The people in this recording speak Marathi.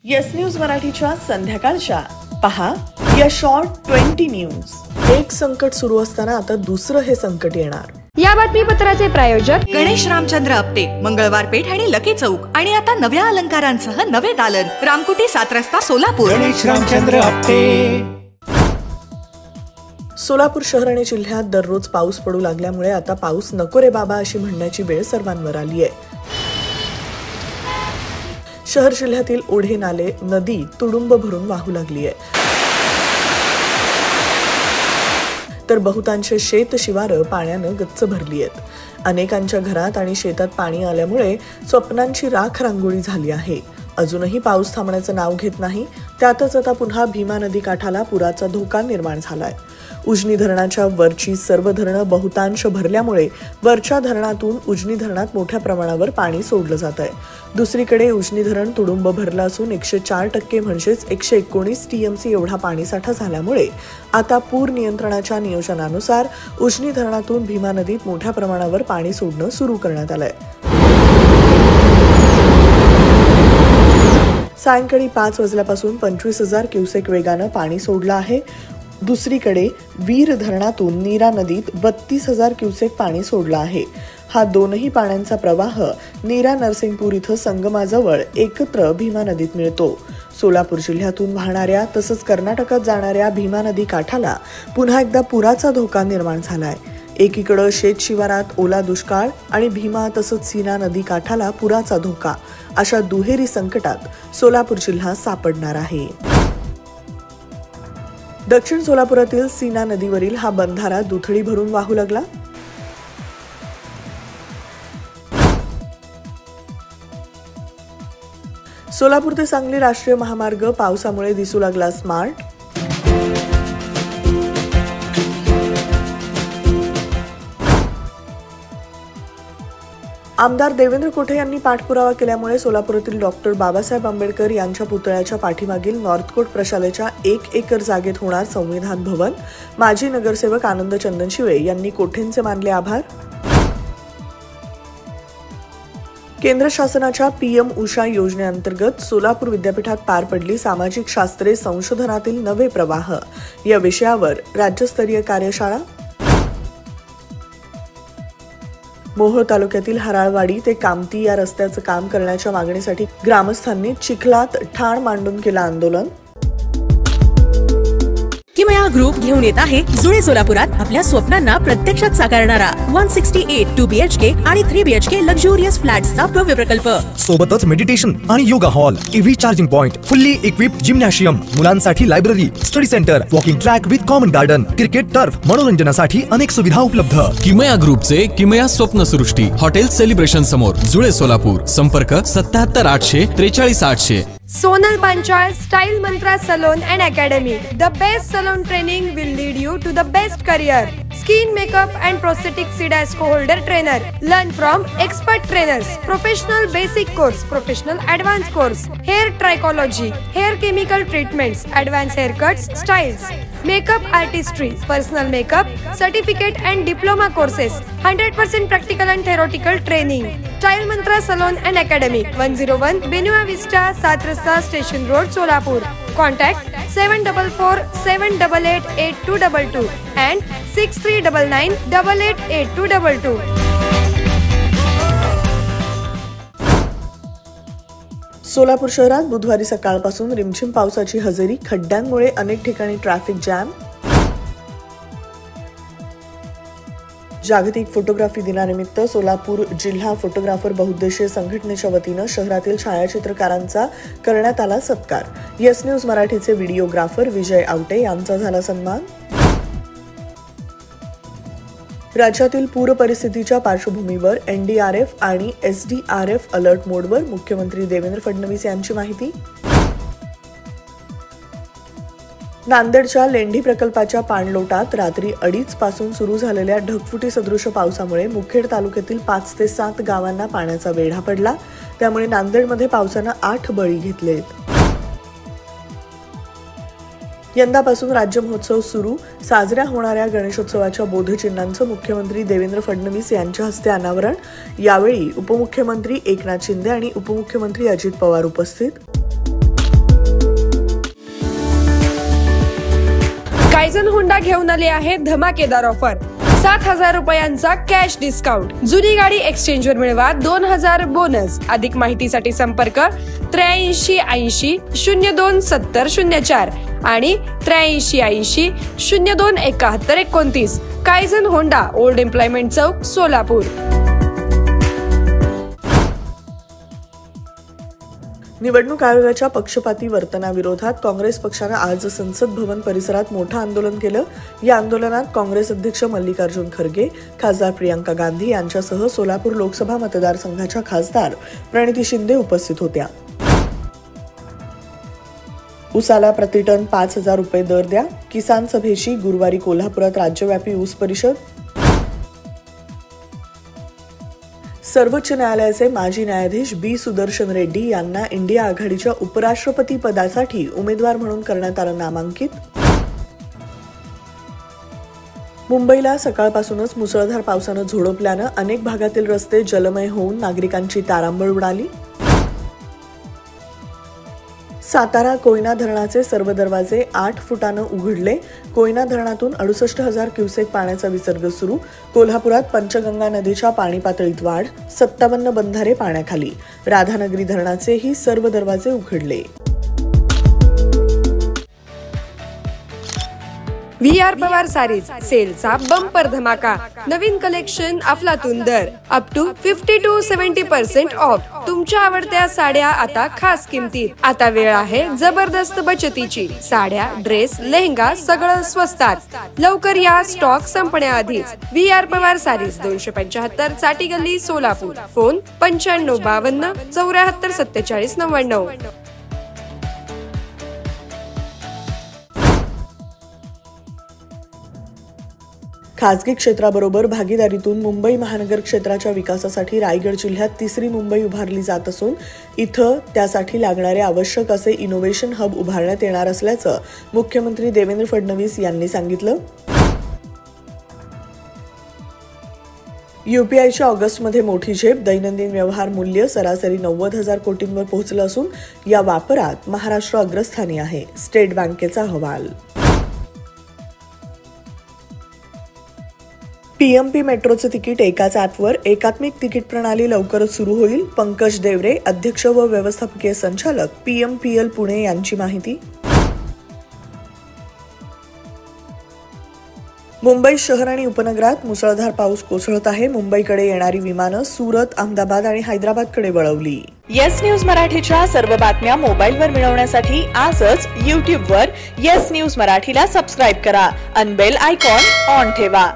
येस न्यूज मराठीच्या संध्याकाळच्या पहा या शॉर्ट 20 न्यूज। एक संकट सुरू असताना आता दुसरं हे संकट येणार। या बातमीपत्राचे प्रायोजक गणेश रामचंद्र आपटे, मंगळवार पेठ आणि लकी चौक आणि आता नव्या अलंकारांसह नवे दालन, रामकुटी 7 रस्ता सोलापूर। गणेश रामचंद्र आपटे। सोलापूर शहर आणि जिल्ह्यात दररोज पाऊस पडू लागल्यामुळे आता पाऊस नको रे बाबा अशी म्हणण्याची वेळ सर्वांवर आली आहे। शहर जिल्ह्यातील ओढे नाले नदी तुडुंब भरून वाहू लागली आहे, तर बहुतांश शेत शिवारं पाण्यानं गच्च भरली आहेत। अनेकांच्या घरात आणि शेतात पाणी आल्यामुळे स्वप्नांची राख रांगोळी झाली आहे। अजूनही पाऊस थांबण्याचं नाव घेत नाही, त्यातच आता पुन्हा भीमा नदी काठाला पुराचा धोका निर्माण झालाय। उजनी धरणाच्या वरची सर्व धरणं बहुतांश भरल्यामुळे वरच्या धरणातून उजनी धरणात मोठ्या प्रमाणावर पाणी सोडलं जात आहे। दुसरीकडे उजनी धरण तुडुंब भरलं असून 104% म्हणजेच 119 TMC एवढा पाणीसाठा झाल्यामुळे आता पूर नियंत्रणाच्या नियोजनानुसार उजनी धरणातून भीमा नदीत मोठ्या प्रमाणावर पाणी सोडणं सुरू करण्यात आलंय। सायंकाळी 5 वाजल्यापासून 25,000 क्युसेक वेगानं पाणी सोडलं आहे। दुसरीकडे वीर धरणातून नीरा नदीत 32,000 क्युसेक पाणी सोडलं आहे। हा दोनही पाण्याचा प्रवाह नीरा नरसिंगपूर इथं संगमाजवळ एकत्र भीमा नदीत मिळतो। सोलापूर जिल्ह्यातून वाहणाऱ्या तसंच कर्नाटकात जाणाऱ्या भीमा नदी काठाला पुन्हा एकदा पुराचा धोका निर्माण झालाय। एकीकडे शेत शिवारात ओला दुष्काळ आणि भीमा तसंच सीना नदी काठाला पुराचा धोका, अशा दुहेरी संकटात सोलापूर जिल्हा सापडणार आहे। दक्षिण सोलापुरातील सीना नदीवरील हा बंधारा दुथडी भरून वाहू लागला। सोलापूर ते सांगली राष्ट्रीय महामार्ग पावसामुळे दिसू लागला स्मार्ट। आमदार देवेंद्र कोठे यांनी पाठपुरावा केल्यामुळे सोलापुरातील डॉक्टर बाबासाहेब आंबेडकर यांच्या पुतळ्याच्या पाठीमागील नॉर्थकोट प्रशालेच्या 1 एकर जागेत होणार संविधान भवन। माजी नगरसेवक आनंद चंदनशिवे यांनी कोठेंचे मानले आभार। केंद्र शासनाच्या PM उषा योजनेअंतर्गत सोलापूर विद्यापीठात पार पडली सामाजिक शास्त्रे संशोधनातील नवे प्रवाह या विषयावर राज्यस्तरीय कार्यशाळा। मोहोळ तालुक्यातील हराळवाडी ते कामती या रस्त्याचं काम करण्याच्या मागणीसाठी ग्रामस्थांनी चिखलात ठाण मांडून केलं आंदोलन। किमया ग्रुप घेऊन येत आहे जुळे सोलापुरात आपल्या स्वप्नांना प्रत्यक्षात साकारणारा 168 2 BHK आणि 3 BHK लक्झुरियस फ्लॅट्सचा भव्य प्रकल्प। सोबतच मेडिटेशन आणि yoga hall, EV charging point, fully equipped gymnasium, मुलांसाठी library, study centre, walking track with common garden, cricket turf, मनोरंजनासाठी अनेक सुविधा उपलब्ध। किमया ग्रुपचे किमया स्वप्नसृष्टी हॉटेल सेलिब्रेशन समोर जुळे सोलापूर। संपर्क 77 800 43 800। Sonal Panchal Style Mantra Salon and Academy. The best salon training will lead you to the best career. Skin makeup and prosthetic CDASCO holder trainer. Learn from expert trainers. Professional basic course, professional advanced course. Hair trichology, hair chemical treatments, advanced haircuts, styles. Makeup artistry, personal makeup, certificate and diploma courses. 100% practical and theoretical training. Style Mantra Salon and Academy. 101 Benua Vista, 7 Rasta Station Road, Solapur. Contact 744 788 8222 and 6399 888222. Solapur शहरात बुधवारी सकाळपासून रिमझिम पावसाची हजेरी, खड्ड्यांमुळे अनेक ठिकाणी ट्रॅफिक जॅम। जागतिक फोटोग्राफी दिनानिमित्त सोलापूर जिल्हा फोटोग्राफर बहुउद्देशीय संघटनेच्या वतीनं शहरातील छायाचित्रकारांचा करण्यात आला सत्कार। येस न्यूज मराठीचे व्हिडिओग्राफर विजय आवटे यांचा झाला सन्मान। राज्यातील पूर परिस्थितीच्या पार्श्वभूमीवर NDRF आणि SDRF अलर्ट मोडवर मुख्यमंत्री देवेंद्र फडणवीस यांची माहिती। नांदेडच्या लेंढी प्रकल्पाच्या पाणलोटात रात्री 2:30 पासून सुरू झालेल्या ढगफुटी सदृश पावसामुळे मुखेड तालुक्यातील 5 ते 7 गावांना पाण्याचा वेढा पडला। त्यामुळे नांदेडमध्ये पावसानं 8 बळी घेतलेत। यंदापासून राज्य महोत्सव सुरू, साजऱ्या होणाऱ्या गणेशोत्सवाच्या बोधचिन्हांचं मुख्यमंत्री देवेंद्र फडणवीस यांच्या हस्ते अनावरण। यावेळी उपमुख्यमंत्री एकनाथ शिंदे आणि उपमुख्यमंत्री अजित पवार उपस्थित। कायझन होंडा घेऊन आले आहे धमाकेदार ऑफर. 7,000 रुपयांचा कॅश डिस्काउंट. जुनी गाडी एक्सचेंज वर मिळवा 2,000 बोनस. अधिक माहितीसाठी संपर्क 83 80 02 70 04 आणि 83 80 02 71 29. कायझन होंडा, ओल्ड एम्प्लॉयमेंट चौक, सोलापूर. निवडणूक आयोगाच्या पक्षपाती वर्तनाविरोधात काँग्रेस पक्षानं आज संसद भवन परिसरात मोठं आंदोलन केलं. या आंदोलनात काँग्रेस अध्यक्ष मल्लिकार्जुन खरगे, खासदार प्रियंका गांधी यांच्यासह सोलापूर लोकसभा मतदारसंघाच्या खासदार प्रणिती शिंदे उपस्थित होत्या. ऊसाला प्रतिटन 5,000 रुपये दर द्या. किसान सभेची गुरुवारी कोल्हापुरात राज्यव्यापी ऊस परिषद. सर्वोच्च न्यायालयाचे माजी न्यायाधीश बी सुदर्शन रेड्डी यांना इंडिया आघाडीच्या उपराष्ट्रपती पदासाठी उमेदवार म्हणून करण्यात आलं नामांकित. मुंबईला सकाळपासूनच मुसळधार पावसानं झोडपल्यानं अनेक भागातील रस्ते जलमय होऊन नागरिकांची तारांबळ उडाली. सातारा कोयना धरणाचे सर्व दरवाजे 8 फुटानं उघडले. कोयना धरणातून 68,000 क्युसेक पाण्याचा विसर्ग सुरू. कोल्हापुरात पंचगंगा नदीच्या पाणी पातळीत वाढ. 57 बंधारे पाण्याखाली. राधानगरी धरणाचेही सर्व दरवाजे उघडले. VR पवार सारीज सेलचा बंपर धमाका. नवीन कलेक्शन, अफलातून दर, अप टू 50 to 70% ऑफ. तुमच्या आवडत्या साड्या आता खास किमतीत. आता वेळ आहे जबरदस्त बचतीची. साड्या, ड्रेस, लेहंगा सगळं स्वस्तात. लवकर या, स्टॉक संपण्याआधीच. VR पवार सारीज 275 चाटी गल्ली, सोलापूर. फोन 95 52 74 47 99. खासगी क्षेत्राबरोबर भागीदारीतून मुंबई महानगर क्षेत्राच्या विकासासाठी रायगड जिल्ह्यात 3री मुंबई उभारली जात असून इथं त्यासाठी लागणारे आवश्यक असे इनोव्हेशन हब उभारण्यात येणार असल्याचं मुख्यमंत्री देवेंद्र फडणवीस यांनी सांगितलं. UPIच्या ऑगस्टमध्ये मोठी झेप. दैनंदिन व्यवहार मूल्य सरासरी 90,000 कोटींवर पोहोचलं असून या वापरात महाराष्ट्र अग्रस्थानी आहे. स्टेट बँकेचा अहवाल. PMP मेट्रोचं तिकीट एकाच ॲपवर. एकात्मिक तिकीट प्रणाली लवकरच सुरू होईल. पंकज देवरे, अध्यक्ष व व्यवस्थापकीय संचालक, PMPL पुणे यांची माहिती. मुंबई शहर आणि उपनगरात मुसळधार पाऊस कोसळत आहे. मुंबईकडे येणारी विमानं सुरत, अहमदाबाद आणि हैदराबादकडे वळवली. येस न्यूज मराठीच्या सर्व बातम्या मोबाईलवर मिळवण्यासाठी आजच YouTubeवर येस न्यूज मराठीला सबस्क्राईब करा आणि बेल आयकॉन ऑन ठेवा.